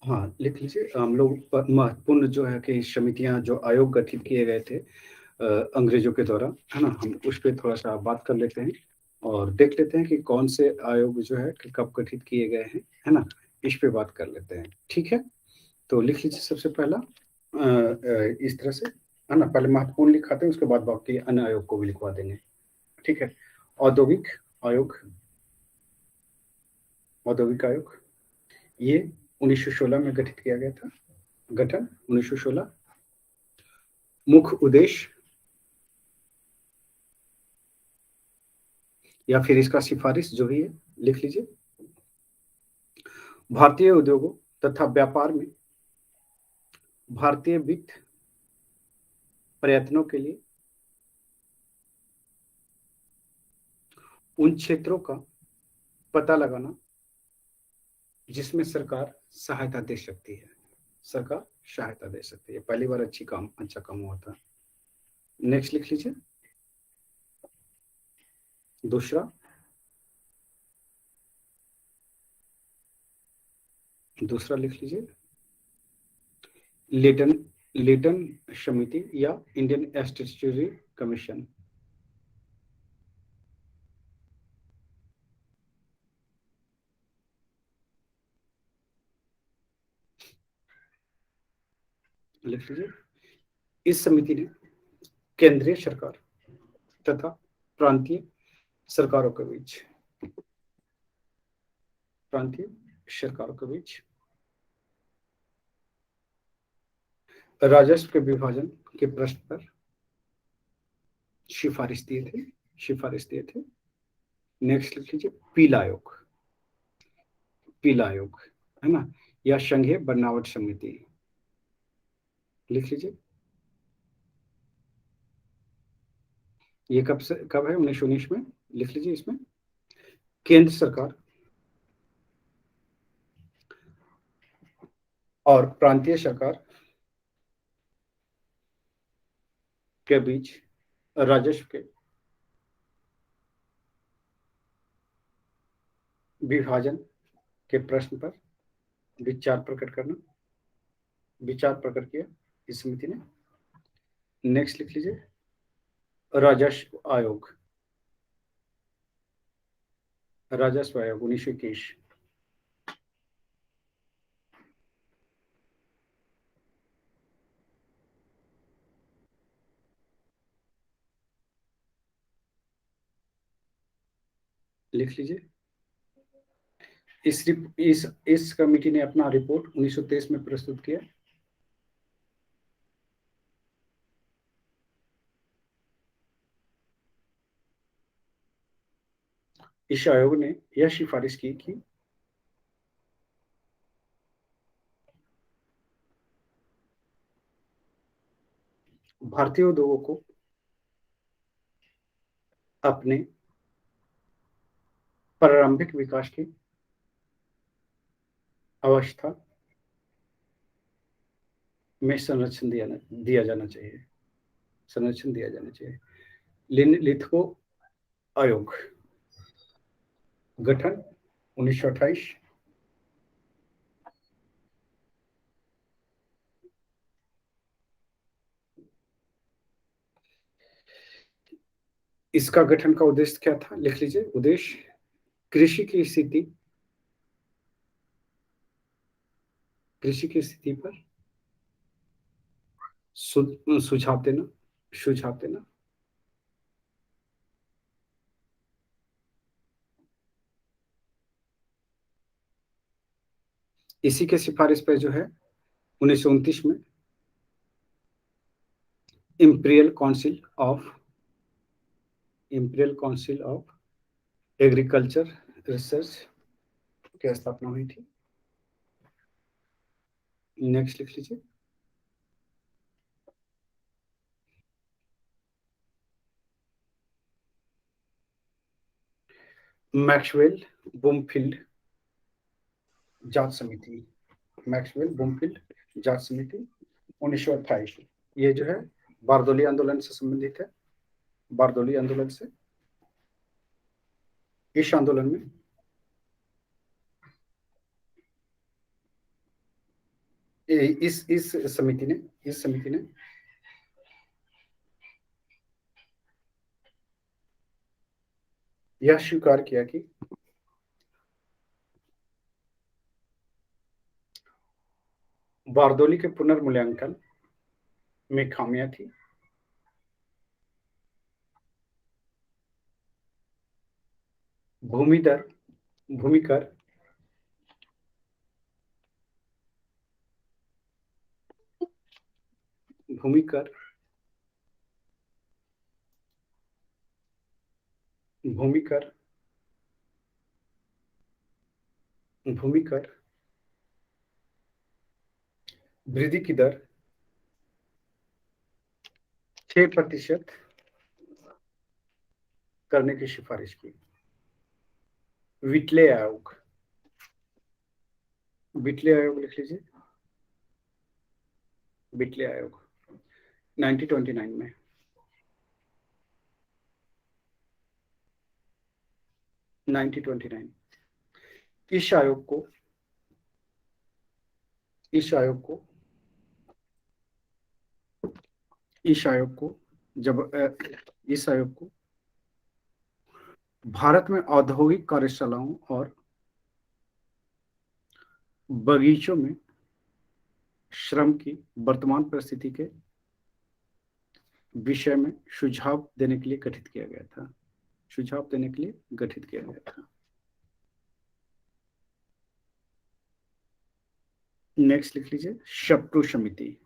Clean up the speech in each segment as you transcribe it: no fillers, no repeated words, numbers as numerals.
हाँ, लिख लीजिए। हम लोग महत्वपूर्ण जो है कि समितियाँ जो आयोग गठित किए गए थे अंग्रेजों के द्वारा, है ना? हम उस पे थोड़ा-सा बात कर लेते हैं और देख लेते हैं कि कौन से आयोग जो है कि कब गठित किए गए हैं, है ना? इस पे बात कर लेते हैं, ठीक है? तो लिख लीजिए सबसे पहला इस तरह से, है ना? पहले महत्वपूर्ण लिखाते हैं, उसके बाद बाकी अन्य आयोग को भी लिखवा देंगे, ठीक है? औद्योगिक आयोग, औद्योगिक आयोग, ये 1916 में गठित किया गया था। गठन 1916। मुख्य उद्देश्य या फिर इसका सिफारिश जो भी है, लिख लीजिए। भारतीय उद्योगों तथा व्यापार में भारतीय वित्त प्रयत्नों के लिए उन क्षेत्रों का पता लगाना जिसमें सरकार सहायता दे सकती है। सरकार सहायता दे सकती है। पहली बार अच्छा काम हुआ था। नेक्स्ट लिख लीजिए। दूसरा, दूसरा लिख लीजिए। लेटन लेटन समिति या इंडियन स्टैट्यूटरी कमीशन। लिख लीजिए। इस समिति ने केंद्रीय सरकार तथा प्रांतीय सरकारों के बीच प्रांतीय सरकारों के बीच राजस्व के विभाजन के प्रश्न पर सिफारिश दिए थे। सिफारिश दिए थे। नेक्स्ट लिख लीजिए। पीला आयोग, पीला आयोग, है ना? या संघीय बनावट समिति, लिख लीजिए। ये कब है? 1919 में। लिख लीजिए। इसमें केंद्र सरकार और प्रांतीय सरकार के बीच राजस्व के विभाजन के प्रश्न पर विचार प्रकट करना, विचार प्रकट किया इस समिति ने। नेक्स्ट लिख लीजिए। राजस्व आयोग, राजस्व आयोग 1921। लिख लीजिए। इस कमेटी ने अपना रिपोर्ट 1923 में प्रस्तुत किया। इस आयोग ने यह सिफारिश की कि भारतीय उद्योगों को अपने प्रारंभिक विकास की अवस्था में संरक्षण दिया जाना चाहिए। संरक्षण दिया जाना चाहिए। लिथको आयोग, गठन 1928। इसका गठन का उद्देश्य क्या था? लिख लीजिए। उद्देश्य कृषि की स्थिति, कृषि की स्थिति पर सुझाव देना, सुझाव देना। इसी के सिफारिश पर जो है 1929 में imperial council of agriculture research की स्थापना हुई थी। नेक्स्ट लिख लीजिए। मैक्सवेल बूमफील्ड जांच समिति, मैक्सवेल बूमफील्ड जांच समिति 1928। ये जो है बारदोली आंदोलन से संबंधित है। बारदोली आंदोलन से। इस आंदोलन में इस समिति ने यह स्वीकार किया कि बारदोली के पुनर्मूल्यांकन में खामियां थी। भूमिकर भूमिकर भूमिकर भूमिकर भूमिकर वृद्धि की दर 6% करने की सिफारिश की। विटले आयोग लिख लीजिए। विटले आयोग 1929 में। इस आयोग को भारत में औद्योगिक कार्यशालाओं और बगीचों में श्रम की वर्तमान परिस्थिति के विषय में सुझाव देने के लिए गठित किया गया था। नेक्स्ट लिख लीजिए, शप्रू समिति।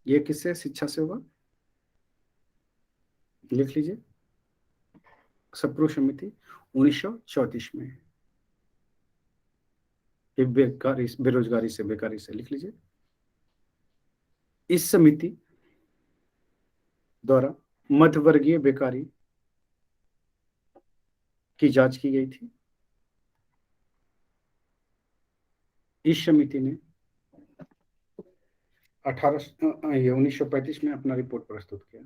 ये किससे, शिक्षा से होगा, लिख लीजिए। शप्रू समिति 1934 में। बेरोजगारी बेकारी से लिख लीजिए। इस समिति द्वारा मध्यवर्गीय बेकारी की जांच की गई थी। इस समिति ने 1935 में अपना रिपोर्ट प्रस्तुत किया।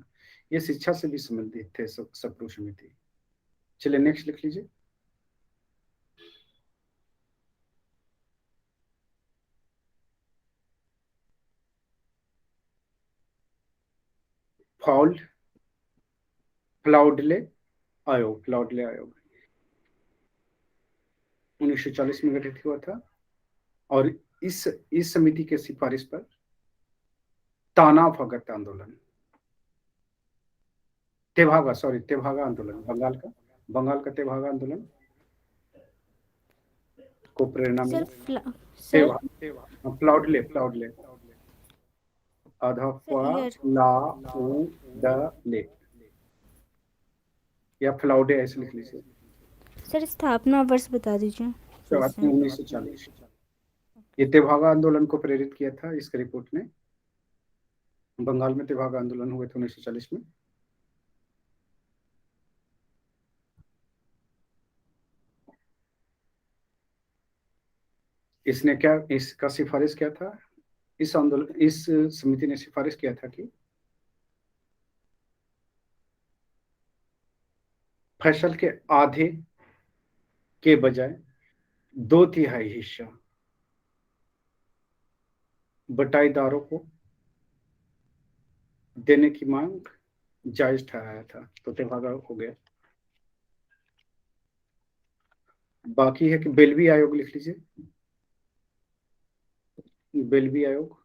ये शिक्षा से भी संबंधित थे शप्रू समिति। चलिए नेक्स्ट लिख लीजिए। प्लाउडले आयोग 1940 में गठित हुआ था और इस समिति के सिफारिश पर ताना भगत आंदोलन, तेभागा आंदोलन, बंगाल का तेभागा आंदोलन को प्रेरणा मिली। प्लाउडले या फ्लाउडे ऐसे लिख लीजिए। सर स्थापना वर्ष बता दीजिए। 1940। ये तेभागा आंदोलन को प्रेरित किया था इस रिपोर्ट ने। बंगाल में तेभागा आंदोलन हुए थे 1940 में। इसका सिफारिश क्या था? इस समिति ने सिफारिश किया था कि फसल के आधे के बजाय 2/3 हिस्सा बटाईदारों को देने की मांग जायज ठहराया था, तो तेभागा हो गया। बाकी है कि बेल्वी आयोग लिख लीजिए। बेल्वी आयोग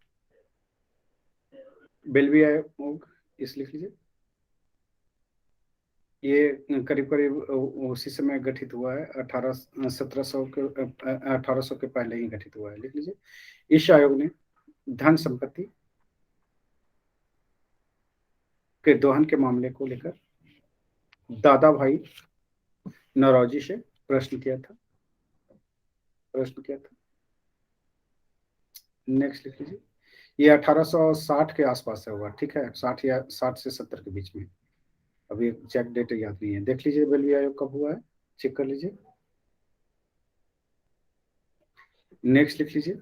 इस लिख लीजिए। ये करीब करीब उसी समय गठित हुआ है। 1800 के पहले ही गठित हुआ है, लिख लीजिए। इस आयोग ने धन संपत्ति के दोहन के मामले को लेकर दादा भाई नौरोजी से प्रश्न किया था। नेक्स्ट लिख लीजिए। ये 1860 के आसपास है हुआ, ठीक है, 60 से 70 के बीच में। अभी एग्जैक्ट डेट याद नहीं है, देख लीजिए बेल्वी आयोग कब हुआ है, चेक कर लीजिए। नेक्स्ट लिख लीजिए।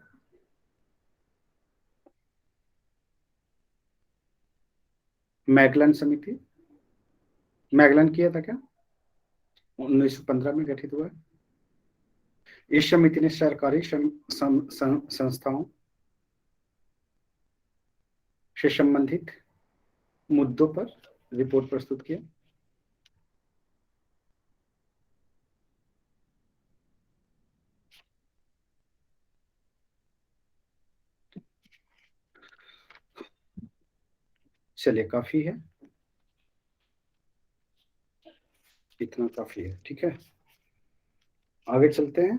मैगलन समिति, मैगलन किया था क्या? 1915 में गठित हुआ है। इस समिति ने सरकारी संस्थाओं से संबंधित मुद्दों पर रिपोर्ट प्रस्तुत किया। चलिए, काफी है, इतना काफी है, ठीक है। आगे चलते हैं,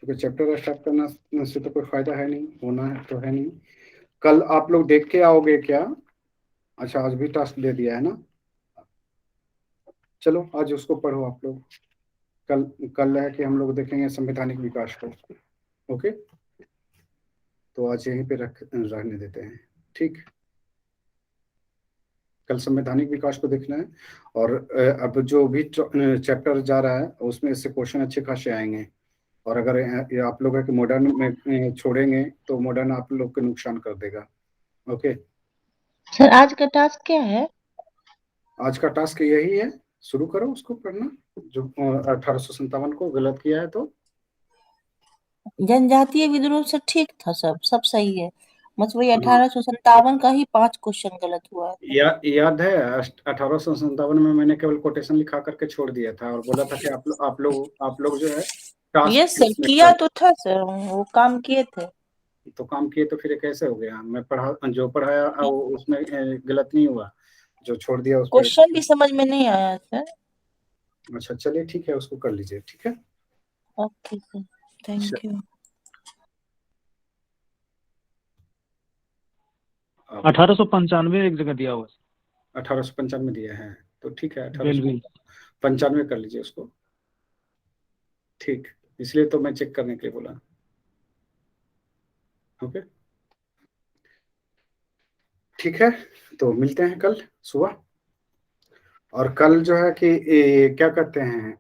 क्योंकि चैप्टर स्टार्ट करना से तो कोई फायदा है नहीं, होना है तो है नहीं। कल आप लोग देख के आओगे क्या? अच्छा, आज भी टास्क दे दिया है ना? चलो आज उसको पढ़ो आप लोग। कल कल है कि हम लोग देखेंगे संवैधानिक विकास को। ओके, तो आज यहीं पे रहने देते हैं, ठीक। कल संवैधानिक विकास को देखना है। और अब जो भी चैप्टर जा रहा है उसमें इससे क्वेश्चन अच्छे खासे आएंगे। और अगर ये आप लोग है कि मॉडर्न में छोड़ेंगे तो मॉडर्न आप लोग को नुकसान कर देगा। ओके, सर आज का टास्क क्या है? आज का टास्क यही है, शुरू करो उसको पढ़ना, जो 1857 को गलत किया है तो। जनजातीय विद्रोह से ठीक था, सब सही है, बस वही हाँ, 1857 का ही 5 क्वेश्चन गलत हुआ है। याद है 1857 में मैंने केवल कोटेशन लिखा करके छोड़ दिया था और बोला था कि आप लोग जो है टास्क यस सर, इसमें किया तो था सर, वो काम किए थे। तो काम किए, तो फिर ये कैसे हो गया? मैं जो पढ़ाया वो उसमें गलत नहीं हुआ, जो छोड़ दिया उस पर। क्वेश्चन भी समझ में नहीं आया सर। अच्छा चलिए, ठीक है, उसको कर लीजिए, ठीक है। Okay sir, thank you. 1895 एक जगह दिया हुआ है। 1895 दिया है तो ठीक है, रेलवे 1895 कर लीजिए उसको, ठीक। इसलिए तो मैं चेक करने के लिए बोला। ओके, ठीक है, तो मिलते हैं कल सुबह। और कल जो है कि क्या कहते हैं,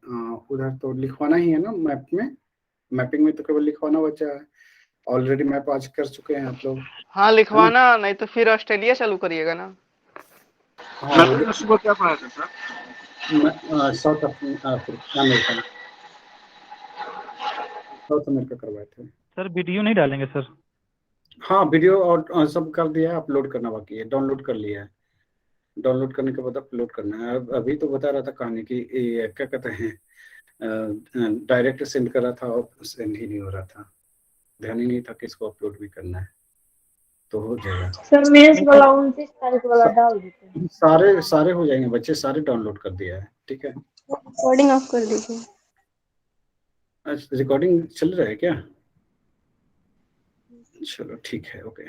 उधर तो लिखवाना ही है ना मैप में, मैपिंग में तो केवल लिखवाना बचा है। ऑलरेडी मैप आज कर चुके हैं आप लोग। हाँ लिखवाना, नहीं तो फिर ऑस्ट्रेलिया चालू करिएगा ना। हाँ, सुबह क्या पढ़ा था sir? South America, south America करवाए थे। सर वीडियो नहीं डालेंगे सर? हाँ, वीडियो और सब कर दिया है, अपलोड करना बाकी है, डाउनलोड कर लिया है। डाउनलोड करने के बाद अपलोड करना है। अभी तो बता रहा था कहानी की, ये क्या कहते हैं, डायरेक्ट सेंड कर रहा था और सेंड ही नहीं हो रहा था, ध्यान ही नहीं था कि इसको अपलोड भी करना है, तो हो जाएगा। सर मेंस वाला 29 तारीख वाला डाल देते हैं। सारे सारे हो जाएंगे बच्चे, सारे डाउनलोड कर दिया है, ठीक है। रिकॉर्डिंग ऑफ कर दीजिए। रिकॉर्डिंग चल रहा है क्या? चलो ठीक है, ओके।